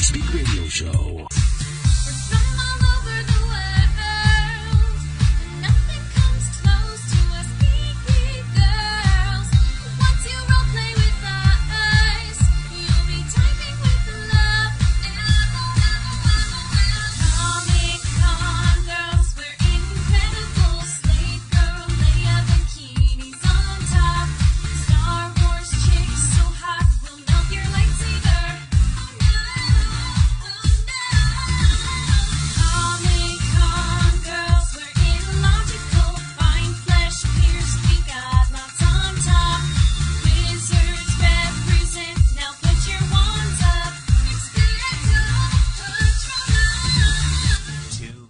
Geek Speak Radio Show.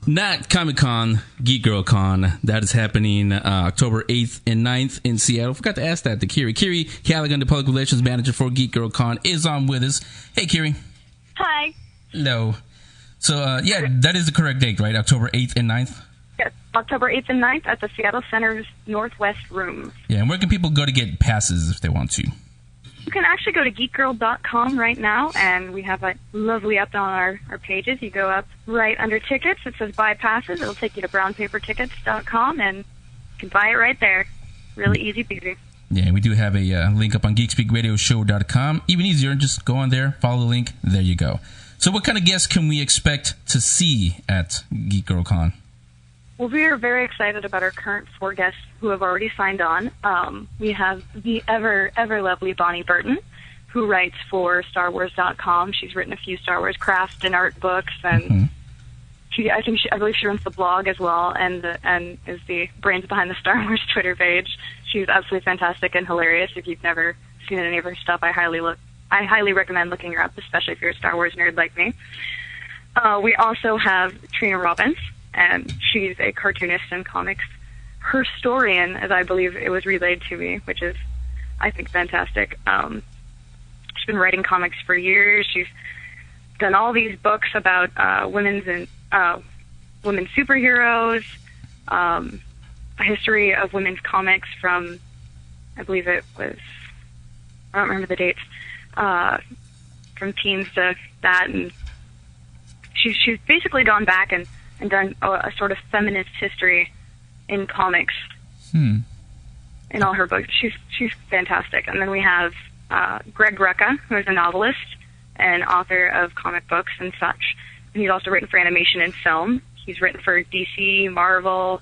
Not Comic-Con, Geek Girl Con. That is happening October 8th and 9th in Seattle. Forgot to ask that to Kiri. Kiri Callaghan, the Public Relations Manager for Geek Girl Con, is on with us. Hey, Kiri. Hi. Hello. So, yeah, that is the correct date, right? October 8th and 9th? Yes, October 8th and 9th at the Seattle Center's Northwest Room. Yeah, and where can people go to get passes if they want to? You can actually go to geekgirl.com right now, and we have a lovely up on our pages. You go up right under tickets. It says buy passes. It'll take you to brownpapertickets.com, and you can buy it right there. Really easy peasy. Yeah, we do have a link up on geekspeakradioshow.com. Even easier, just go on there, follow the link. There you go. So what kind of guests can we expect to see at Geek Girl Con? Well, we are very excited about our current 4 guests who have already signed on. We have the ever lovely Bonnie Burton, who writes for StarWars.com. She's written a few Star Wars craft and art books, and I believe she runs the blog as well, and is the brains behind the Star Wars Twitter page. She's absolutely fantastic and hilarious. If you've never seen any of her stuff, I highly recommend looking her up, especially if you're a Star Wars nerd like me. We also have Trina Robbins, and she's a cartoonist and comics historian, as I believe it was relayed to me, which is, I think, fantastic. She's been writing comics for years. She's done all these books about women's superheroes, a history of women's comics from, I believe it was, I don't remember the dates, from teens to that, and she's basically gone back and done a sort of feminist history in comics in all her books. She's fantastic. And then we have Greg Rucka, who is a novelist and author of comic books and such. And he's also written for animation and film. He's written for DC, Marvel,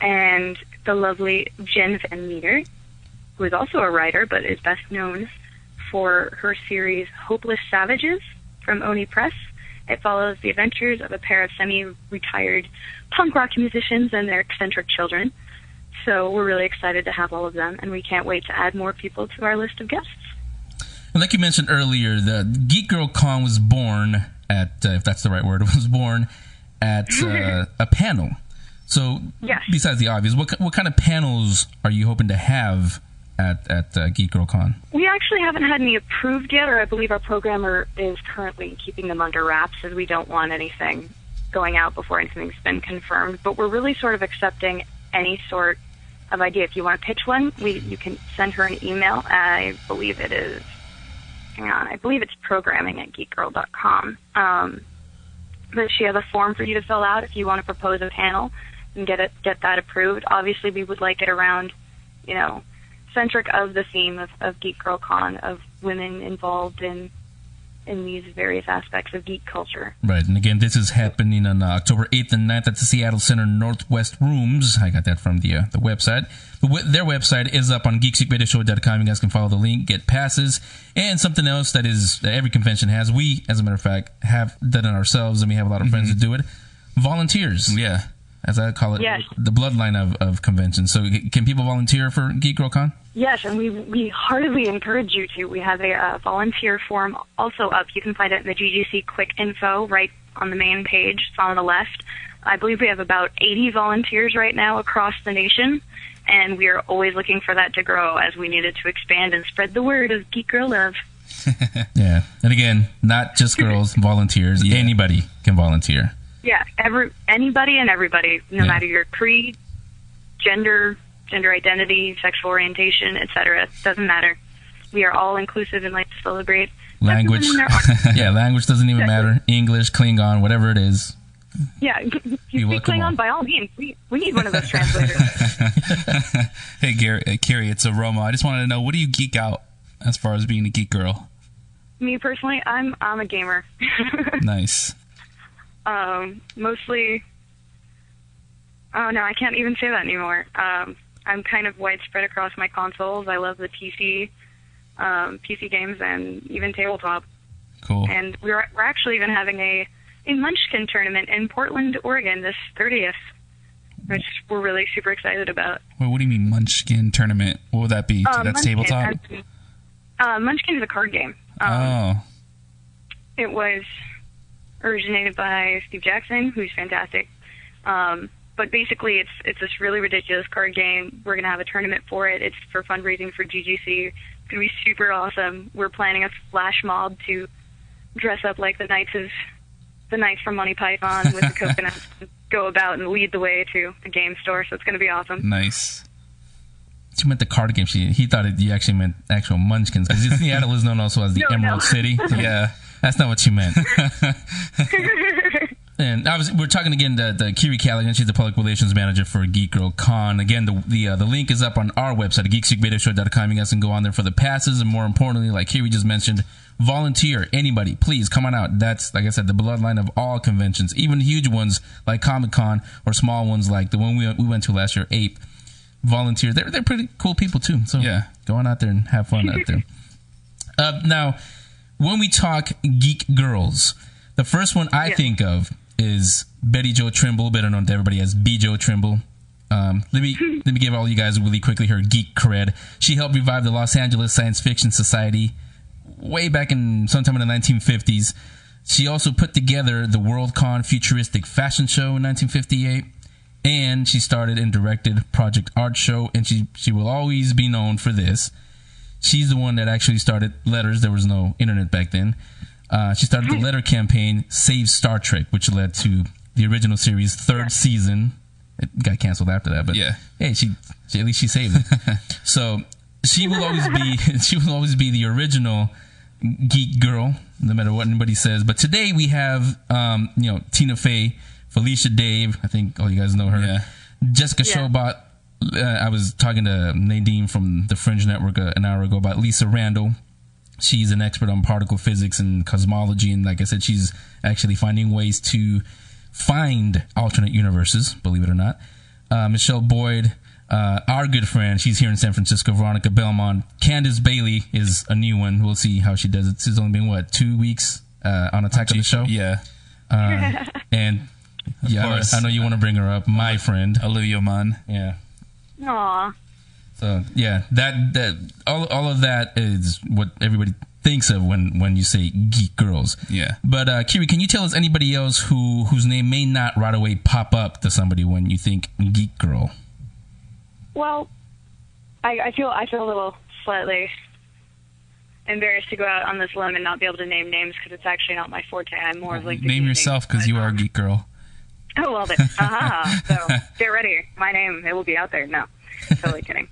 and the lovely Jen Van Meter, who is also a writer but is best known for her series Hopeless Savages from Oni Press. It follows the adventures of a pair of semi-retired punk rock musicians and their eccentric children. So we're really excited to have all of them, and we can't wait to add more people to our list of guests. And like you mentioned earlier, the Geek Girl Con was born at, if that's the right word, it was born at a panel. So yes. Besides the obvious, what kind of panels are you hoping to have at Geek Girl Con? We actually haven't had any approved yet, or I believe our programmer is currently keeping them under wraps, as we don't want anything going out before anything's been confirmed. But we're really sort of accepting any sort of idea. If you want to pitch one, you can send her an email. I believe it is, I believe it's programming at geekgirl.com. But she has a form for you to fill out if you want to propose a panel and get that approved. Obviously, we would like it around, centric of the theme of Geek Girl Con, of women involved in these various aspects of geek culture. Right, and again, this is happening on October 8th and 9th at the Seattle Center Northwest Rooms. I got that from the website. Their website is up on geekspeakradioshow.com. You guys can follow the link, get passes, and something else that every convention has. We, as a matter of fact, have done it ourselves, and we have a lot of friends that do it. Volunteers. Yeah. As I call it, yes. The bloodline of conventions. So can people volunteer for Geek Girl Con? Yes, and we heartily encourage you to. We have a volunteer form also up. You can find it in the GGC Quick Info right on the main page. It's on the left. I believe we have about 80 volunteers right now across the nation, and we are always looking for that to grow as we need it to expand and spread the word of Geek Girl love. Yeah, and again, not just girls, volunteers. Yeah. Anybody can volunteer. Yeah, anybody and everybody, no matter your creed, gender identity, sexual orientation, etc. Doesn't matter. We are all inclusive and like to celebrate Language. Yeah, language doesn't even matter. English, Klingon, whatever it is. Yeah, you speak Klingon, by all means. We need one of those translators. Hey, Kiri, it's Roma. I just wanted to know, what do you geek out as far as being a geek girl? Me personally, I'm a gamer. Nice. Mostly. Oh no, I can't even say that anymore. I'm kind of widespread across my consoles. I love the PC games, and even tabletop. Cool. And we're actually even having a Munchkin Tournament in Portland, Oregon, this 30th, which we're really super excited about. Wait, what do you mean Munchkin Tournament? What would that be? That's Munchkin, tabletop? Munchkin is a card game. It was originated by Steve Jackson, who's fantastic. But basically, it's this really ridiculous card game. We're going to have a tournament for it. It's for fundraising for GGC. It's going to be super awesome. We're planning a flash mob to dress up like the knights from Monty Python with the coconuts, and go about and lead the way to the game store. So it's going to be awesome. Nice. She meant the card game. He thought you actually meant actual Munchkins, because Seattle is known also as the Emerald City. Yeah, that's not what you meant. And we're talking again to Kiri Callaghan. She's the public relations manager for Geek Girl Con. Again, the link is up on our website at geekseekbettershow.com. You guys can go on there for the passes, and more importantly, like Kiri just mentioned, volunteer. Anybody, please come on out. That's, like I said, the bloodline of all conventions, even huge ones like Comic-Con, or small ones like the one we went to last year, Ape. Volunteer. They're pretty cool people too. So yeah, go on out there and have fun out there. Now, when we talk geek girls, the first one I think of is Betty Jo Trimble, better known to everybody as B. Jo Trimble. Let me give all you guys really quickly her geek cred. She helped revive the Los Angeles Science Fiction Society way back in sometime in the 1950s. She also put together the Worldcon Futuristic Fashion Show in 1958. And she started and directed Project Art Show, and she will always be known for this. She's the one that actually started letters. There was no internet back then. She started the letter campaign, Save Star Trek, which led to the original series' third season. It got canceled after that, but hey, she at least she saved it. So she will always be the original geek girl, no matter what anybody says. But today we have Tina Fey, Felicia Dave, I think all you guys know her. Yeah. Jessica Shobot. I was talking to Nadine from the Fringe Network an hour ago about Lisa Randall. She's an expert on particle physics and cosmology, and like I said, she's actually finding ways to find alternate universes, believe it or not. Michelle Boyd, our good friend, she's here in San Francisco. Veronica Belmont. Candace Bailey is a new one. We'll see how she does it. She's only been, 2 weeks on Attack of the Show? Yeah. And yeah, I know you want to bring her up. My friend Olivia Munn. Yeah. Aww. So yeah, that all of that is what everybody thinks of when you say geek girls. Yeah. But Kiri, can you tell us anybody else whose name may not right away pop up to somebody when you think geek girl? Well, I feel a little slightly embarrassed to go out on this limb and not be able to name names, because it's actually not my forte. I'm more of like name yourself, because you are a geek girl. Oh, well then. So get ready. My name, it will be out there. No, totally kidding.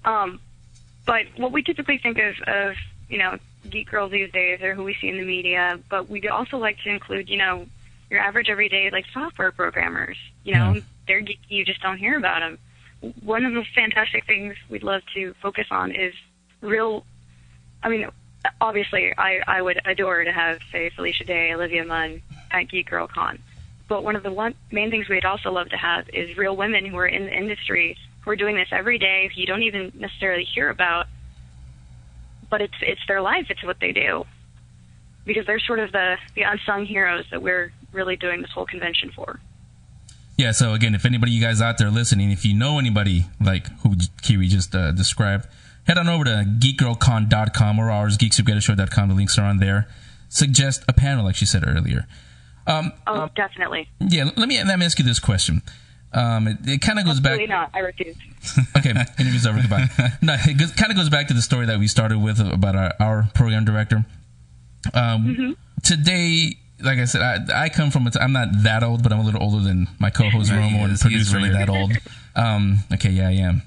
But what we typically think of geek girls these days are who we see in the media, but we also like to include, your average everyday like software programmers. They're geeky, you just don't hear about them. One of the fantastic things we'd love to focus on is obviously I would adore to have, say, Felicia Day, Olivia Munn at Geek Girl Con. But one of the main things we'd also love to have is real women who are in the industry, who are doing this every day, who you don't even necessarily hear about, but it's their life, it's what they do. Because they're sort of the unsung heroes that we're really doing this whole convention for. Yeah, so again, if anybody you guys out there listening, if you know anybody like who Kiri just described, head on over to geekgirlcon.com or ours, geeksugettershow.com. The links are on there. Suggest a panel, like she said earlier. Definitely. Yeah, let me ask you this question. It kind of goes back. Absolutely not. I refuse. Okay, interview's over. Goodbye. No, it kind of goes back to the story that we started with about our program director. Today, like I said, I come from I'm not that old, but I'm a little older than my co-host Romo and producer. He's really that old. Okay, yeah, I am.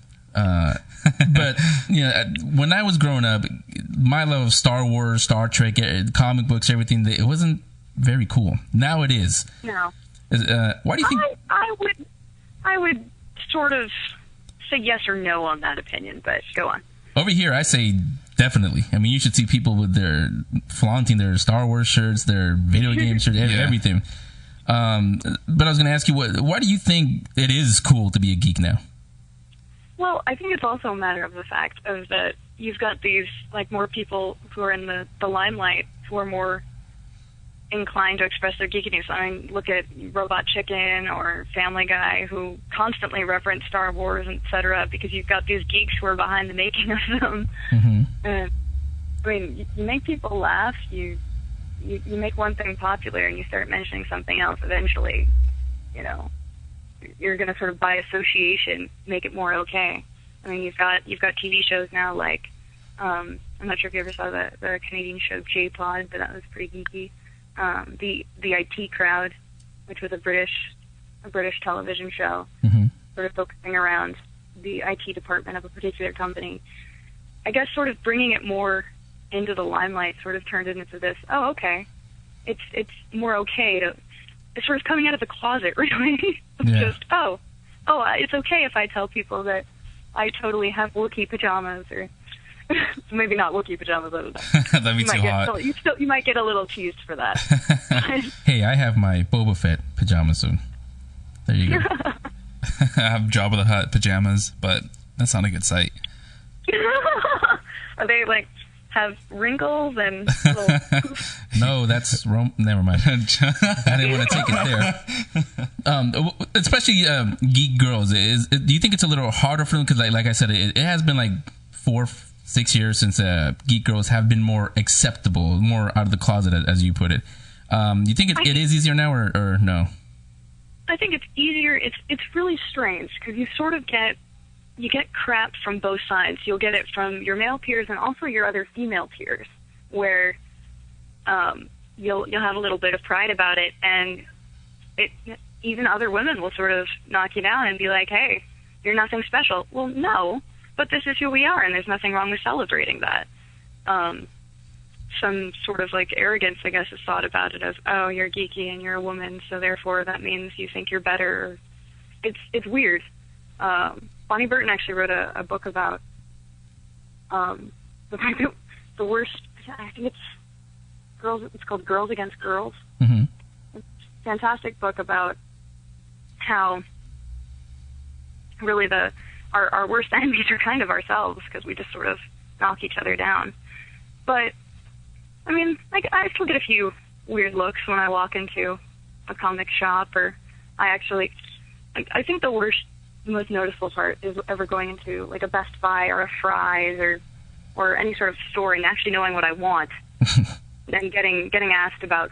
But when I was growing up, my love of Star Wars, Star Trek, comic books, everything, it wasn't very cool. Now it is. No. Why do you think? I would sort of say yes or no on that opinion, but go on. Over here, I say definitely. I mean, you should see people with their flaunting their Star Wars shirts, their video game shirts, everything. But I was going to ask you, why do you think it is cool to be a geek now? Well, I think it's also a matter of the fact of that you've got these, like, more people who are in the limelight who are more inclined to express their geekiness. I mean, look at Robot Chicken or Family Guy, who constantly reference Star Wars, etc., because you've got these geeks who are behind the making of them. Mm-hmm. And, I mean, you make people laugh, you make one thing popular, and you start mentioning something else eventually, you're going to sort of by association make it more okay. I mean, you've got TV shows now like I'm not sure if you ever saw the Canadian show J-Pod, but that was pretty geeky. The IT Crowd, which was a British television show, sort of focusing around the IT department of a particular company. I guess sort of bringing it more into the limelight sort of turned it into this. Oh, okay, it's more okay to. It's sort of coming out of the closet, really. Just, it's okay if I tell people that I totally have Wookiee pajamas, or maybe not Wookiee pajamas. That'd be too hot. You might get a little teased for that. Hey, I have my Boba Fett pajamas soon. There you go. I have Jabba the Hutt pajamas, but that's not a good sight. Are they like have wrinkles and little No, that's never mind. I didn't want to take it there. Especially geek girls. Do you think it's a little harder for them? Because like I said, it has been like 4-6 years since geek girls have been more acceptable, more out of the closet, as you put it. You think it is easier now, or no? I think it's easier. It's really strange because you sort of get crap from both sides. You'll get it from your male peers and also your other female peers, where you'll have a little bit of pride about it, and even other women will sort of knock you down and be like, "Hey, you're nothing special." Well, no, but this is who we are, and there's nothing wrong with celebrating that. Some sort of like arrogance, I guess, is thought about it as, "Oh, you're geeky and you're a woman, so therefore that means you think you're better." It's weird. Bonnie Burton actually wrote a book about the fact that the worst. I think it's girls. It's called Girls Against Girls. Mm-hmm. It's a fantastic book about how really our worst enemies are kind of ourselves, because we just sort of knock each other down. But I mean, I still get a few weird looks when I walk into a comic shop, or I think the most noticeable part is ever going into like a Best Buy or a Fry's or any sort of store and actually knowing what I want, and getting asked about,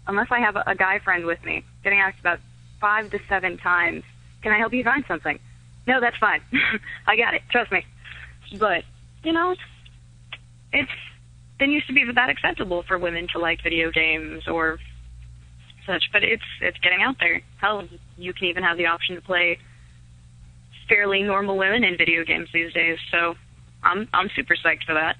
unless I have a guy friend with me, getting asked about 5 to 7 times, "Can I help you find something?" "No, that's fine. I got it. Trust me." But it didn't used to be that acceptable for women to like video games or such, but it's getting out there. Hell, you can even have the option to play fairly normal women in video games these days, so I'm super psyched for that.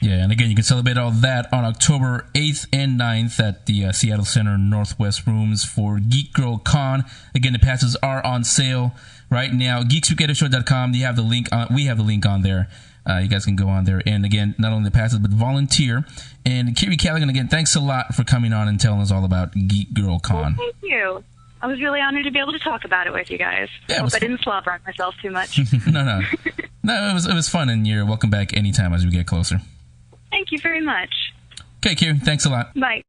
Yeah, and again, you can celebrate all that on October 8th and 9th at the Seattle Center Northwest Rooms for Geek Girl Con. Again, the passes are on sale right now. GeekSpeakRadioshow.com. We have the link on there. You guys can go on there. And again, not only the passes, but volunteer. And Kiri Callaghan, again, thanks a lot for coming on and telling us all about Geek Girl Con. Well, thank you. I was really honored to be able to talk about it with you guys. Yeah, Hope I didn't slobber on myself too much. No, it was fun, and you're welcome back anytime as we get closer. Thank you very much. Okay, Kiri, thanks a lot. Bye.